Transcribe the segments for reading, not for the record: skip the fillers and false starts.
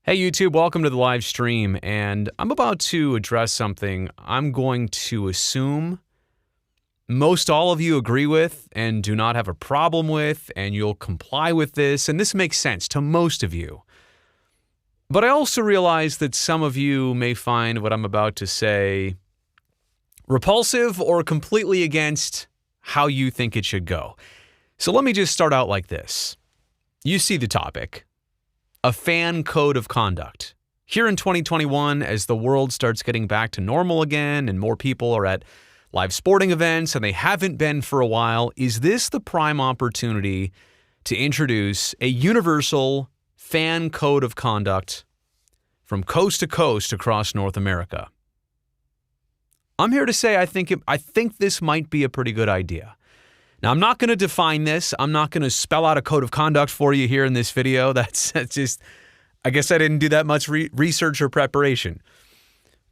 Hey YouTube, welcome to the live stream, and I'm about to address something I'm going to assume most all of you agree with and do not have a problem with, and you'll comply with this, and this makes sense to most of you. But I also realize that some of you may find what I'm about to say repulsive or completely against how you think it should go. So let me just start out like this. You see the topic. A fan code of conduct. Here in 2021, as the world starts getting back to normal again and more people are at live sporting events and they haven't been for a while, is this the prime opportunity to introduce a universal fan code of conduct from coast to coast across North America? I'm here to say I think this might be a pretty good idea. Now, I'm not going to define this. I'm not going to spell out a code of conduct for you here in this video. That's just, I guess I didn't do that much research or preparation.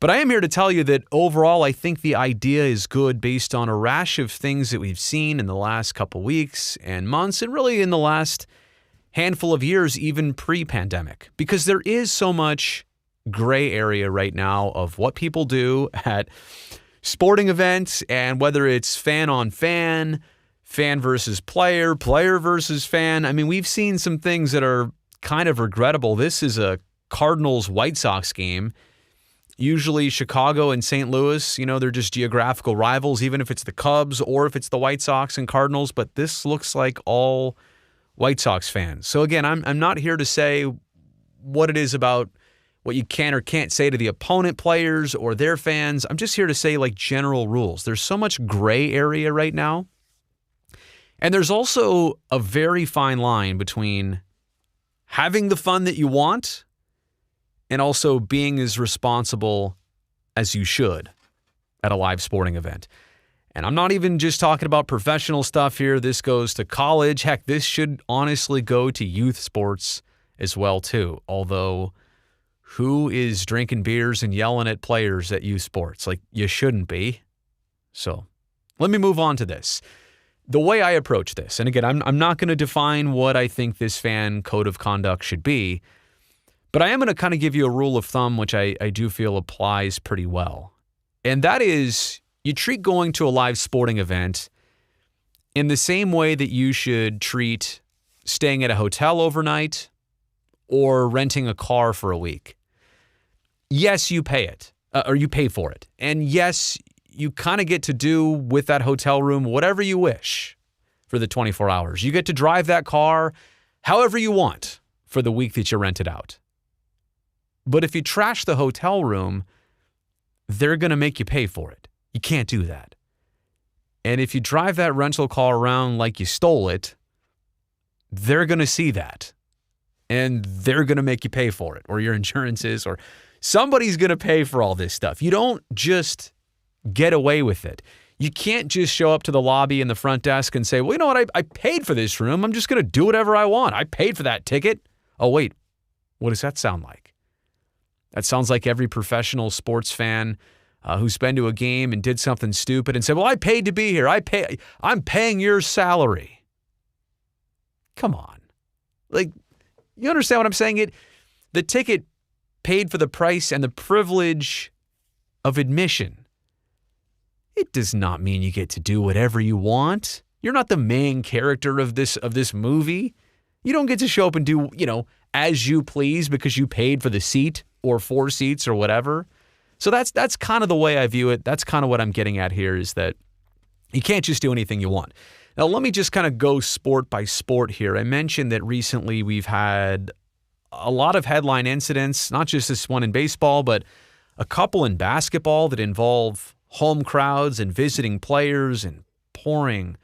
But I am here to tell you that overall, I think the idea is good based on a rash of things that we've seen in the last couple weeks and months, and really in the last handful of years, even pre-pandemic. Because there is so much gray area right now of what people do at sporting events, and whether it's fan on fan, fan versus player, player versus fan. I mean, we've seen some things that are kind of regrettable. This is a Cardinals-White Sox game. Usually Chicago and St. Louis, they're just geographical rivals, even if it's the Cubs or if it's the White Sox and Cardinals. But this looks like all White Sox fans. So again, I'm not here to say what it is about what you can or can't say to the opponent players or their fans. I'm just here to say like general rules. There's so much gray area right now. And there's also a very fine line between having the fun that you want and also being as responsible as you should at a live sporting event. And I'm not even just talking about professional stuff here. This goes to college. Heck, this should honestly go to youth sports as well too. Although, who is drinking beers and yelling at players at youth sports? Like, you shouldn't be. So, let me move on to this. The way I approach this, and again, I'm not going to define what I think this fan code of conduct should be, but I am going to kind of give you a rule of thumb, which I do feel applies pretty well. And that is, you treat going to a live sporting event in the same way that you should treat staying at a hotel overnight or renting a car for a week. Yes, you pay it, or you pay for it. And yes, you kind of get to do with that hotel room whatever you wish for the 24 hours. You get to drive that car however you want for the week that you rent it out. But if you trash the hotel room, they're going to make you pay for it. You can't do that. And if you drive that rental car around like you stole it, they're going to see that. And they're going to make you pay for it, or your insurances, or somebody's going to pay for all this stuff. You don't just get away with it. You can't just show up to the lobby and the front desk and say, well, you know what? I paid for this room. I'm just going to do whatever I want. I paid for that ticket. Oh, wait. What does that sound like? That sounds like every professional sports fan who's been to a game and did something stupid and said, well, I paid to be here. I'm paying your salary. Come on. Like, you understand what I'm saying? The ticket paid for the price and the privilege of admission. It does not mean you get to do whatever you want. You're not the main character of this movie. You don't get to show up and do, as you please because you paid for the seat or 4 seats or whatever. So that's kind of the way I view it. That's kind of what I'm getting at here, is that you can't just do anything you want. Now, let me just kind of go sport by sport here. I mentioned that recently we've had a lot of headline incidents, not just this one in baseball, but a couple in basketball that involve home crowds and visiting players and pouring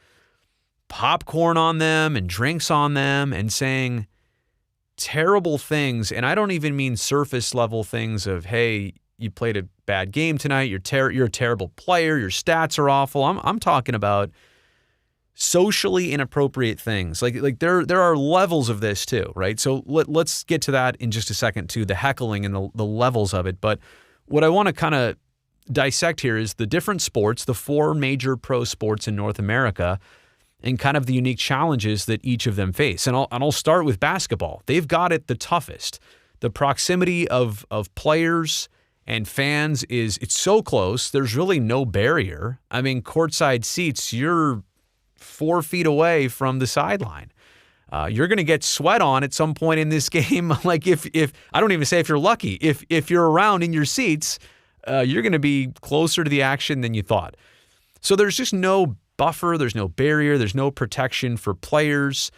popcorn on them and drinks on them and saying terrible things. And I don't even mean surface level things of, hey, you played a bad game tonight. You're a terrible player. Your stats are awful. I'm talking about socially inappropriate things. Like there are levels of this too, right? So let's get to that in just a second too, the heckling and the levels of it. But what I want to kind of dissect here is the different sports, the 4 major pro sports in North America, and kind of the unique challenges that each of them face. And I'll start with basketball. They've got it the toughest. The proximity of players and fans it's so close. There's really no barrier. I mean, courtside seats, you're 4 feet away from the sideline. You're going to get sweat on at some point in this game. Like if I don't even say if you're lucky, if you're around in your seats, you're going to be closer to the action than you thought. So there's just no buffer. There's no barrier. There's no protection for players.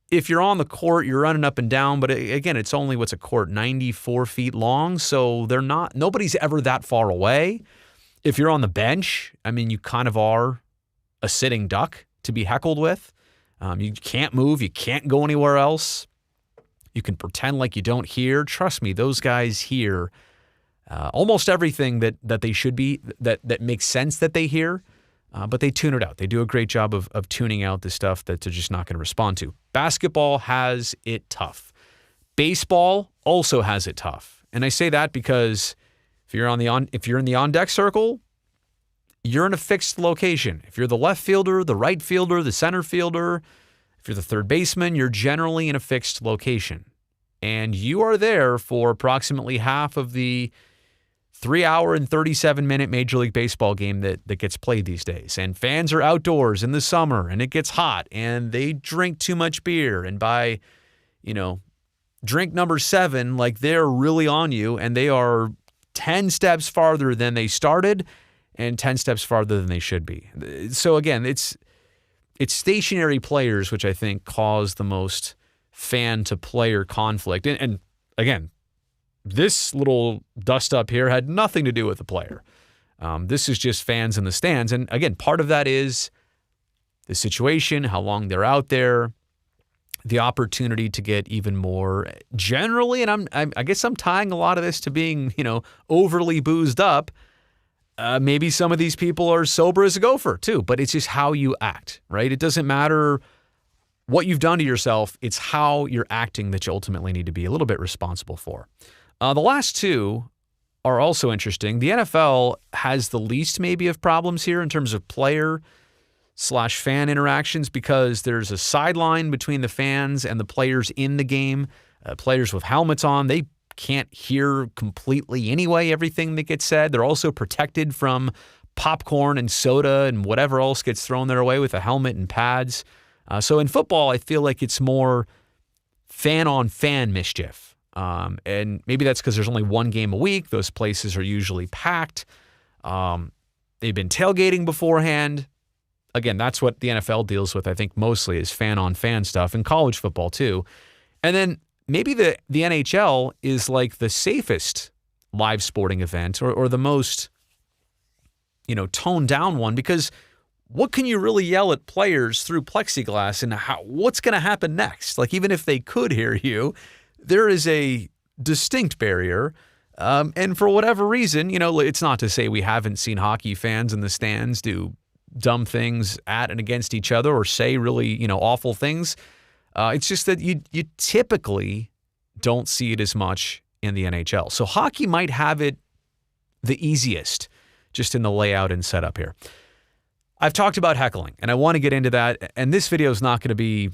If you're on the court, you're running up and down. But again, it's only what's a court, 94 feet long. So nobody's ever that far away. If you're on the bench, I mean, you kind of are a sitting duck to be heckled with. You can't move. You can't go anywhere else. You can pretend like you don't hear. Trust me, those guys hear almost everything that they should be, that makes sense that they hear, but they tune it out. They do a great job of tuning out the stuff that they're just not going to respond to. Basketball has it tough. Baseball also has it tough. And I say that because if you're in the on-deck circle, you're in a fixed location. If you're the left fielder, the right fielder, the center fielder, if you're the third baseman, you're generally in a fixed location. And you are there for approximately half of the 3-hour and 37-minute Major League Baseball game that gets played these days. And fans are outdoors in the summer, and it gets hot, and they drink too much beer. And by, drink number 7, like they're really on you, and they are 10 steps farther than they started and 10 steps farther than they should be. So again, it's stationary players, which I think cause the most fan-to-player conflict. And again, this little dust-up here had nothing to do with the player. This is just fans in the stands. And again, part of that is the situation, how long they're out there, the opportunity to get even more generally, and I guess I'm tying a lot of this to being, overly boozed up. Maybe some of these people are sober as a gopher too, but it's just how you act, right? It doesn't matter what you've done to yourself. It's how you're acting that you ultimately need to be a little bit responsible for. The last two are also interesting. The NFL has the least maybe of problems here in terms of player/fan interactions because there's a sideline between the fans and the players in the game. Players with helmets on, they can't hear completely anyway everything that gets said. They're also protected from popcorn and soda and whatever else gets thrown their way with a helmet and pads. So in football, I feel like it's more fan-on-fan mischief. And maybe that's because there's only one game a week. Those places are usually packed. They've been tailgating beforehand. Again, that's what the NFL deals with, I think, mostly is fan-on-fan stuff, and college football too. And then maybe the NHL is like the safest live sporting event or the most, toned down one, because what can you really yell at players through plexiglass and what's going to happen next? Like, even if they could hear you, there is a distinct barrier. And for whatever reason, it's not to say we haven't seen hockey fans in the stands do dumb things at and against each other or say really, awful things. It's just that you typically don't see it as much in the NHL. So hockey might have it the easiest just in the layout and setup here. I've talked about heckling, and I want to get into that. And this video is not going to be,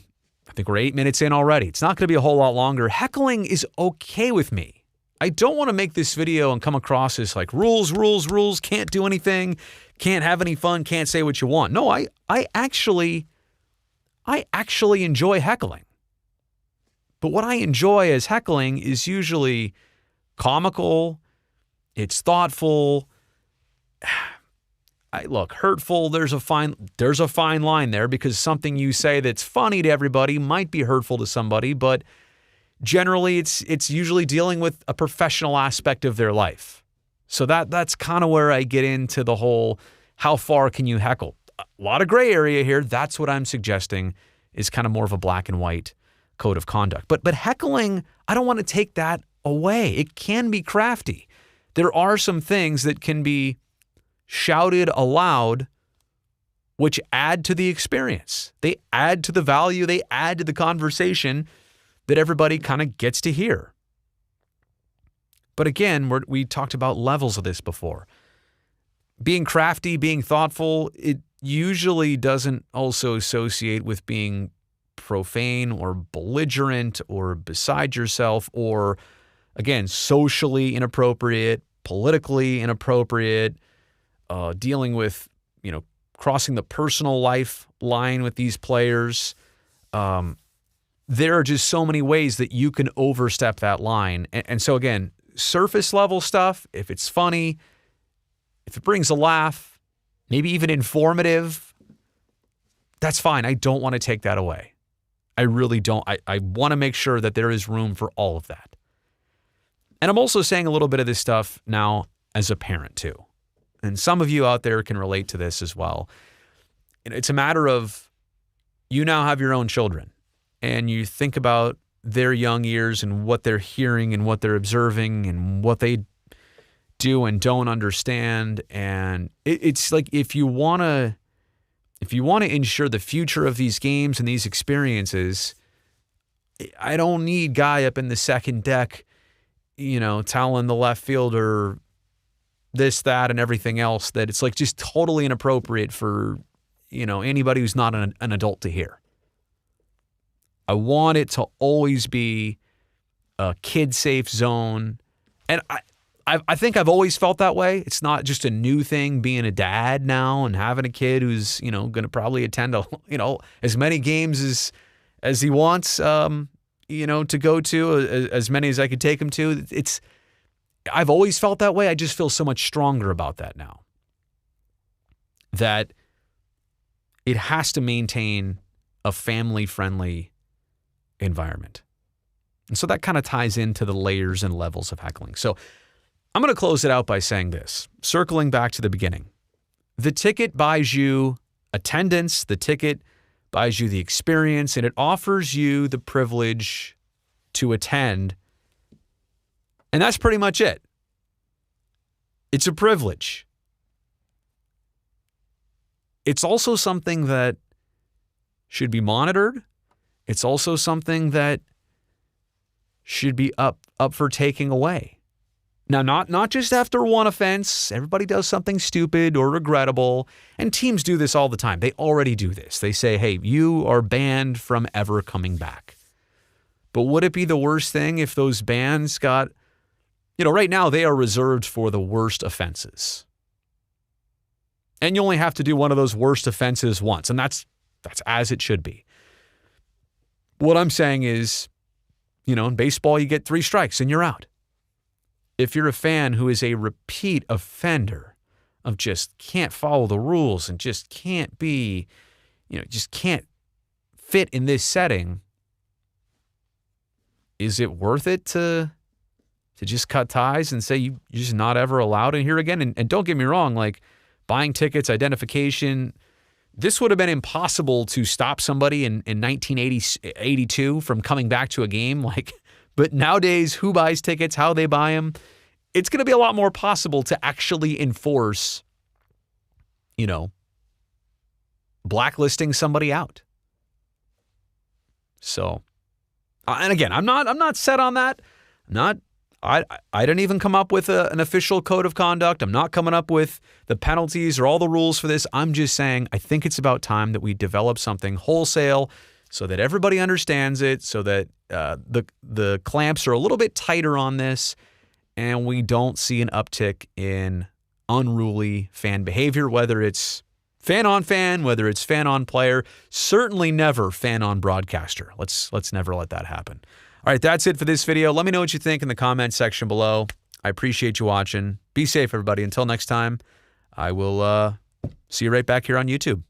I think we're 8 minutes in already. It's not going to be a whole lot longer. Heckling is okay with me. I don't want to make this video and come across as like rules, can't do anything, can't have any fun, can't say what you want. No, I actually enjoy heckling. But what I enjoy as heckling is usually comical, it's thoughtful, hurtful. There's a fine line there, because something you say that's funny to everybody might be hurtful to somebody, but generally it's usually dealing with a professional aspect of their life. So that's kind of where I get into the whole how far can you heckle. A lot of gray area here. That's what I'm suggesting is kind of more of a black and white code of conduct. But heckling, I don't want to take that away. It can be crafty. There are some things that can be shouted aloud which add to the experience. They add to the value. They add to the conversation that everybody kind of gets to hear. But again, we talked about levels of this before. Being crafty, being thoughtful, it usually doesn't also associate with being profane or belligerent or beside yourself or, again, socially inappropriate, politically inappropriate, dealing with, crossing the personal life line with these players. There are just so many ways that you can overstep that line. And so, again, surface level stuff, if it's funny, if it brings a laugh, maybe even informative, that's fine. I don't want to take that away. I really don't. I want to make sure that there is room for all of that. And I'm also saying a little bit of this stuff now as a parent too. And some of you out there can relate to this as well. It's a matter of you now have your own children and you think about their young years and what they're hearing and what they're observing and what they do and don't understand. And it's like if you want to ensure the future of these games and these experiences, I don't need guy up in the second deck, telling the left fielder this, that, and everything else that it's like just totally inappropriate for, anybody who's not an adult to hear. I want it to always be a kid-safe zone. And I think I've always felt that way. It's not just a new thing being a dad now and having a kid who's, going to probably attend, as many games as he wants, to go to, as many as I could take him to. I've always felt that way. I just feel so much stronger about that now. That it has to maintain a family-friendly environment. And so that kind of ties into the layers and levels of heckling. So I'm going to close it out by saying this, circling back to the beginning. The ticket buys you attendance, the ticket buys you the experience, and it offers you the privilege to attend. And that's pretty much it. It's a privilege. It's also something that should be monitored. It's also something that should be up for taking away. Now, not just after one offense. Everybody does something stupid or regrettable, and teams do this all the time. They already do this. They say, hey, you are banned from ever coming back. But would it be the worst thing if those bans got, right now they are reserved for the worst offenses. And you only have to do one of those worst offenses once, and that's as it should be. What I'm saying is, in baseball, you get 3 strikes and you're out. If you're a fan who is a repeat offender of just can't follow the rules and just can't be, just can't fit in this setting, is it worth it to just cut ties and say you're just not ever allowed in here again? And don't get me wrong, like buying tickets, identification, this would have been impossible to stop somebody in 1982 from coming back to a game. But nowadays, who buys tickets, how they buy them, it's going to be a lot more possible to actually enforce, blacklisting somebody out. So, and again, I'm not set on that. I didn't even come up with an official code of conduct. I'm not coming up with the penalties or all the rules for this. I'm just saying I think it's about time that we develop something wholesale so that everybody understands it, so that the clamps are a little bit tighter on this and we don't see an uptick in unruly fan behavior, whether it's fan on fan, whether it's fan on player, certainly never fan on broadcaster. Let's never let that happen. All right, that's it for this video. Let me know what you think in the comment section below. I appreciate you watching. Be safe, everybody. Until next time, I will see you right back here on YouTube.